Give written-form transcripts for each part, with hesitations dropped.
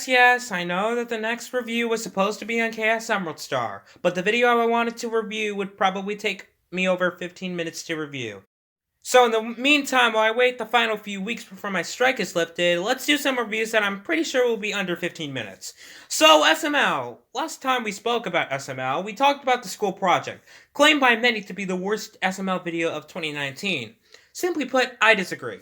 Yes, I know that the next review was supposed to be on KS Emerald Star, but the video I wanted to review would probably take me over 15 minutes to review. So in the meantime, while I wait the final few weeks before my strike is lifted, let's do some reviews that I'm pretty sure will be under 15 minutes. So SML. Last time we spoke about SML, we talked about the school project, claimed by many to be the worst SML video of 2019. Simply put, I disagree.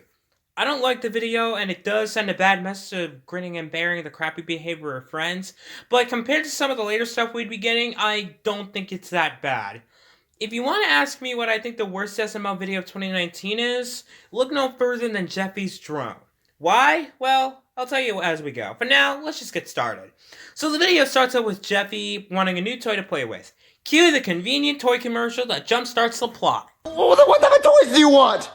I don't like the video, and it does send a bad message of grinning and bearing the crappy behavior of friends, but compared to some of the later stuff we'd be getting, I don't think it's that bad. If you want to ask me what I think the worst SML video of 2019 is, look no further than Jeffy's drone. Why? Well, I'll tell you as we go. For now, let's just get started. So the video starts out with Jeffy wanting a new toy to play with. Cue the convenient toy commercial that jumpstarts the plot. What type of toys do you want?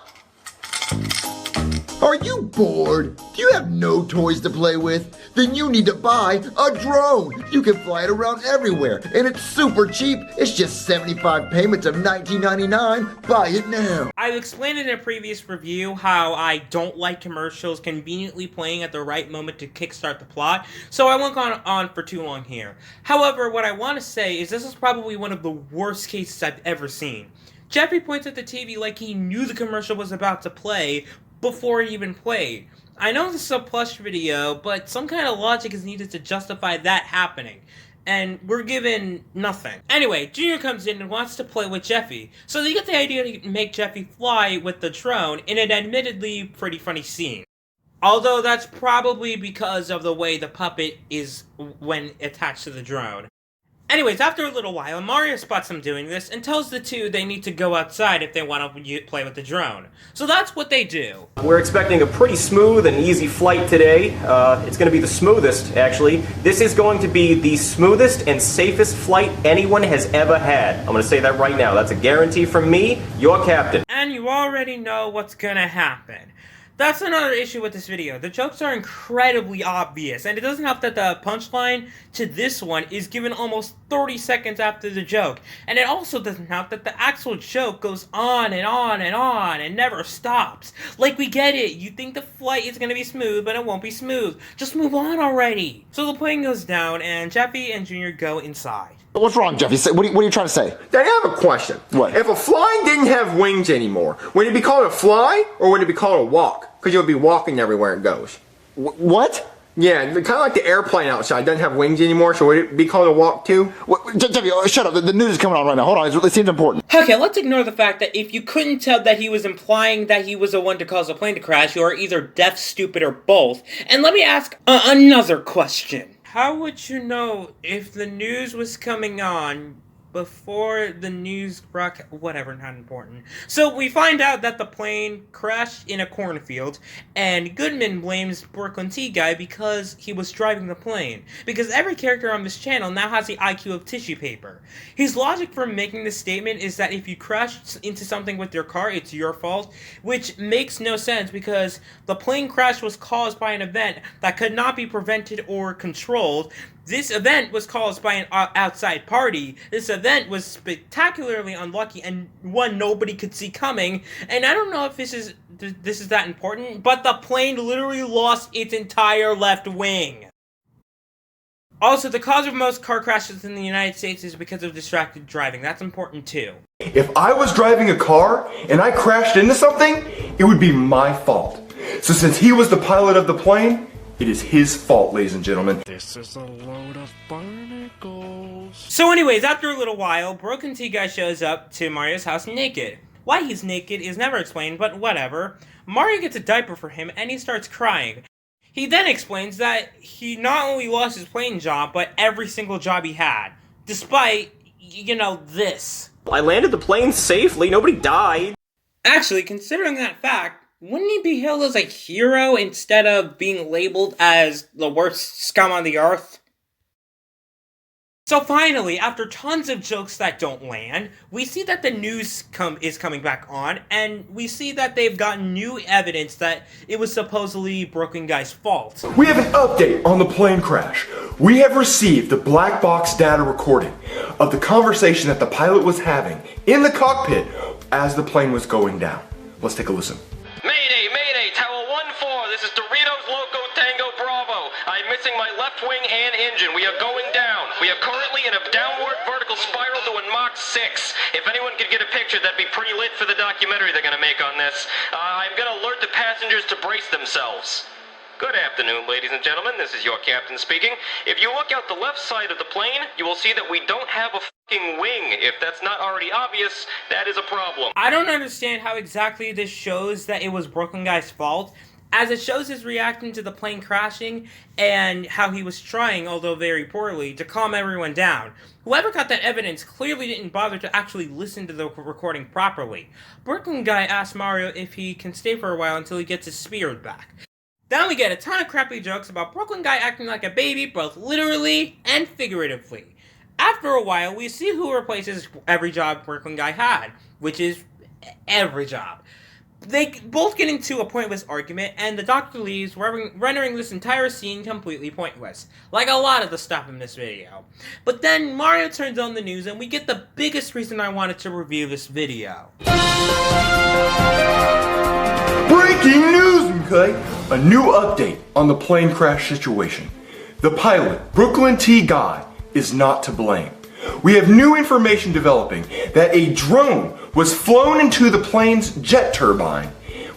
Are you bored? Do you have no toys to play with? Then you need to buy a drone. You can fly it around everywhere, and it's super cheap. It's just 75 payments of $19.99. Buy it now. I've explained in a previous review how I don't like commercials conveniently playing at the right moment to kickstart the plot, so I won't go on for too long here. However, what I want to say is this is probably one of the worst cases I've ever seen. Jeffy points at the TV like he knew the commercial was about to play before it even played. I know this is a plush video, but some kind of logic is needed to justify that happening. And we're given nothing. Anyway, Junior comes in and wants to play with Jeffy, so they get the idea to make Jeffy fly with the drone in an admittedly pretty funny scene. Although that's probably because of the way the puppet is when attached to the drone. Anyways, after a little while, Mario spots them doing this and tells the two they need to go outside if they want to play with the drone. So that's what they do. We're expecting a pretty smooth and easy flight today. It's going to be the smoothest, actually. This is going to be the smoothest and safest flight anyone has ever had. I'm going to say that right now. That's a guarantee from me, your captain. And you already know what's gonna happen. That's another issue with this video. The jokes are incredibly obvious, and it doesn't help that the punchline to this one is given almost 30 seconds after the joke. And it also doesn't help that the actual joke goes on and on and on and never stops. Like, we get it. You think the flight is gonna be smooth, but it won't be smooth. Just move on already. So the plane goes down, and Jeffy and Junior go inside. What's wrong, Jeffy? What are you trying to say? Dad, I have a question. What? If a fly didn't have wings anymore, would it be called a fly or would it be called a walk? Because it would be walking everywhere it goes. What? Yeah, kind of like the airplane outside doesn't have wings anymore, so would it be called a walk too? Jeffy, shut up. The news is coming on right now. Hold on, it seems important. Okay, let's ignore the fact that if you couldn't tell that he was implying that he was the one to cause the plane to crash, you are either deaf, stupid, or both. And let me ask another question. How would you know if the news was coming on before the news broadcast? Whatever, not important. So we find out that the plane crashed in a cornfield, and Goodman blames Brooklyn Tea Guy because he was driving the plane. Because every character on this channel now has the IQ of tissue paper. His logic for making this statement is that if you crash into something with your car, it's your fault, which makes no sense because the plane crash was caused by an event that could not be prevented or controlled. This event was caused by an outside party. This event was spectacularly unlucky and one nobody could see coming. And I don't know if this is that important, but the plane literally lost its entire left wing. Also, the cause of most car crashes in the United States is because of distracted driving. That's important too. If I was driving a car and I crashed into something, it would be my fault. So since he was the pilot of the plane, it is his fault, ladies and gentlemen. This is a load of barnacles. So anyways, after a little while, Broken Tea Guy shows up to Mario's house naked. Why he's naked is never explained, but whatever. Mario gets a diaper for him and he starts crying. He then explains that he not only lost his plane job, but every single job he had. Despite, this. I landed the plane safely, nobody died. Actually, considering that fact, wouldn't he be hailed as a hero instead of being labeled as the worst scum on the earth? So finally, after tons of jokes that don't land, we see that the news is coming back on, and we see that they've gotten new evidence that it was supposedly Broken Guy's fault. We have an update on the plane crash. We have received the black box data recording of the conversation that the pilot was having in the cockpit as the plane was going down. Let's take a listen. Mayday, Mayday, Tower 1-4, this is Doritos Loco Tango Bravo. I'm missing reversing my left wing and engine. We are going down. We are currently in a downward vertical spiral doing Mach 6. If anyone could get a picture, that'd be pretty lit for the documentary they're going to make on this. I'm going to alert the passengers to brace themselves. Good afternoon, ladies and gentlemen. This is your captain speaking. If you look out the left side of the plane, you will see that we don't have a fucking wing. If that's not already obvious, that is a problem. I don't understand how exactly this shows that it was Brooklyn Guy's fault, as it shows his reaction to the plane crashing and how he was trying, although very poorly, to calm everyone down. Whoever got that evidence clearly didn't bother to actually listen to the recording properly. Brooklyn Guy asked Mario if he can stay for a while until he gets his spirit back. Then we get a ton of crappy jokes about Brooklyn Guy acting like a baby, both literally and figuratively. After a while, we see who replaces every job Brooklyn Guy had, which is every job. They both get into a pointless argument, and the doctor leaves, rendering this entire scene completely pointless, like a lot of the stuff in this video. But then Mario turns on the news, and we get the biggest reason I wanted to review this video. Breaking news, okay? A new update on the plane crash situation. The pilot, Brooklyn T. Guy, is not to blame. We have new information developing that a drone was flown into the plane's jet turbine,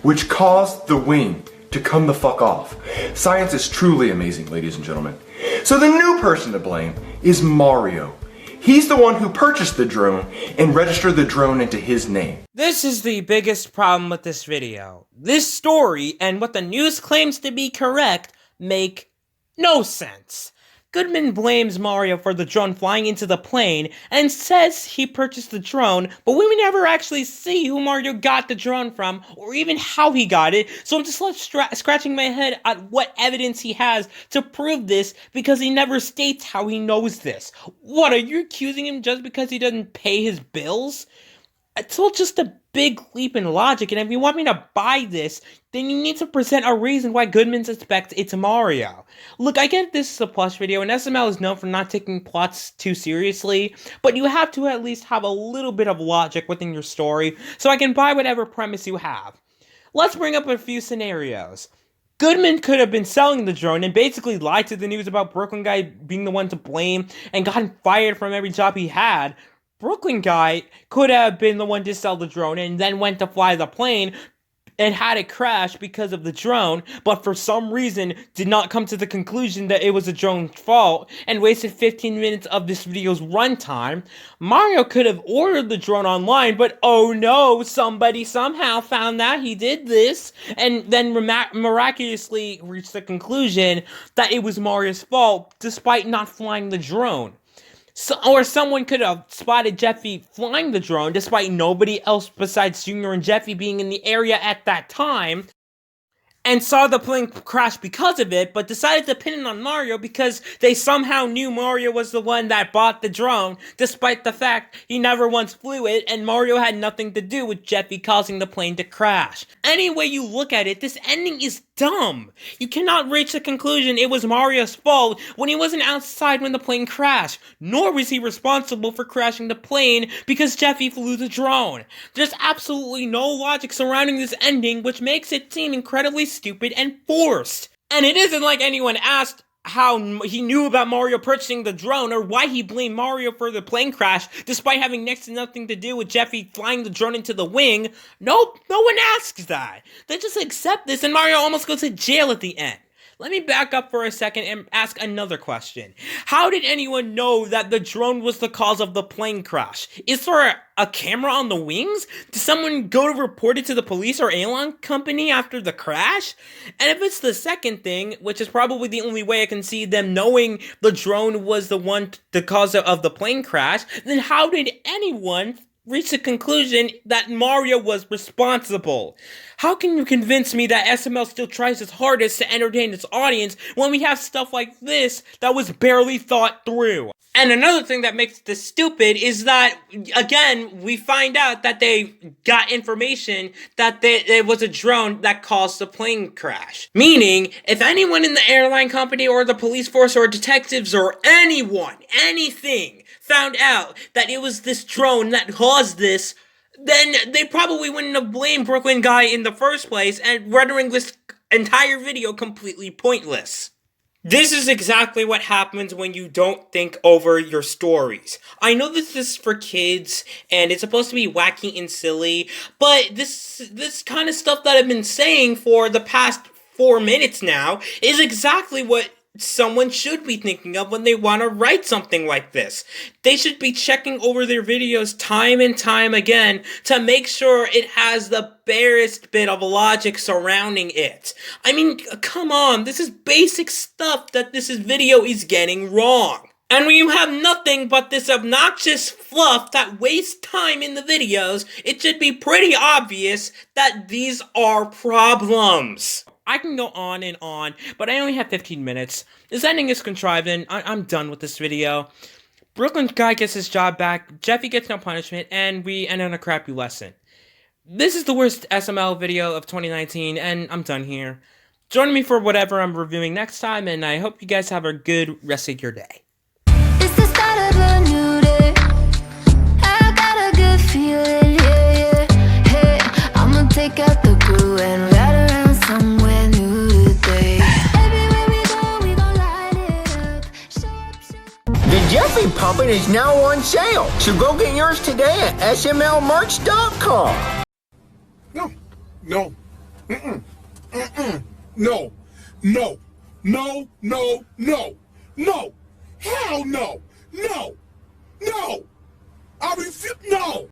which caused the wing to come the fuck off. Science is truly amazing, ladies and gentlemen. So the new person to blame is Mario. He's the one who purchased the drone and registered the drone into his name. This is the biggest problem with this video. This story, and what the news claims to be correct, make no sense. Goodman blames Mario for the drone flying into the plane and says he purchased the drone, but we never actually see who Mario got the drone from or even how he got it, so I'm just left scratching my head at what evidence he has to prove this because he never states how he knows this. What, are you accusing him just because he doesn't pay his bills? It's all just a big leap in logic, and if you want me to buy this, then you need to present a reason why Goodman suspects it's Mario. Look, I get this is a plush video, and SML is known for not taking plots too seriously, but you have to at least have a little bit of logic within your story, so I can buy whatever premise you have. Let's bring up a few scenarios. Goodman could have been selling the drone and basically lied to the news about Brooklyn Guy being the one to blame and gotten fired from every job he had. Brooklyn Guy could have been the one to sell the drone and then went to fly the plane and had it crash because of the drone, but for some reason did not come to the conclusion that it was the drone's fault and wasted 15 minutes of this video's runtime. Mario could have ordered the drone online, but oh no, somebody somehow found out he did this and then miraculously reached the conclusion that it was Mario's fault despite not flying the drone. Or someone could have spotted Jeffy flying the drone despite nobody else besides Junior and Jeffy being in the area at that time, and saw the plane crash because of it, but decided to pin it on Mario because they somehow knew Mario was the one that bought the drone, despite the fact he never once flew it, and Mario had nothing to do with Jeffy causing the plane to crash. Any way you look at it, this ending is dumb. You cannot reach the conclusion it was Mario's fault when he wasn't outside when the plane crashed, nor was he responsible for crashing the plane because Jeffy flew the drone. There's absolutely no logic surrounding this ending, which makes it seem incredibly stupid and forced. And it isn't like anyone asked how he knew about Mario purchasing the drone or why he blamed Mario for the plane crash despite having next to nothing to do with Jeffy flying the drone into the wing. Nope, no one asks that. They just accept this and Mario almost goes to jail at the end. Let me back up for a second and ask another question. How did anyone know that the drone was the cause of the plane crash? Is there a camera on the wings? Did someone go to report it to the police or airline company after the crash? And if it's the second thing, which is probably the only way I can see them knowing the drone was the cause of the plane crash, then how did anyone reach the conclusion that Mario was responsible? How can you convince me that SML still tries its hardest to entertain its audience when we have stuff like this that was barely thought through? And another thing that makes this stupid is that, again, we find out that they got information that there was a drone that caused the plane crash. Meaning, if anyone in the airline company or the police force or detectives or anything found out that it was this drone that caused this, then they probably wouldn't have blamed Brooklyn Guy in the first place and rendering this entire video completely pointless. This is exactly what happens when you don't think over your stories. I know this is for kids, and it's supposed to be wacky and silly, but this kind of stuff that I've been saying for the past 4 minutes now is exactly what someone should be thinking of when they want to write something like this. They should be checking over their videos time and time again to make sure it has the barest bit of logic surrounding it. I mean, come on, this is basic stuff that this video is getting wrong. And when you have nothing but this obnoxious fluff that wastes time in the videos, it should be pretty obvious that these are problems. I can go on and on, but I only have 15 minutes. This ending is contrived and I'm done with this video. Brooklyn guy gets his job back, Jeffy gets no punishment, and we end on a crappy lesson. This is the worst SML video of 2019, and I'm done here. Join me for whatever I'm reviewing next time, and I hope you guys have a good rest of your day. It's the start of a new day. I got a good feeling, yeah, yeah. Hey, I'ma take out the glue and ride around somewhere new today. Everywhere we go, we gon' light it up. Show up. The Jeffy pumpkin is now on sale, so go get yours today at smlmerch.com. No. No. Mm-mm. Mm-mm. No. No. No. No. No. No. Hell no. No. No. I refuse. No.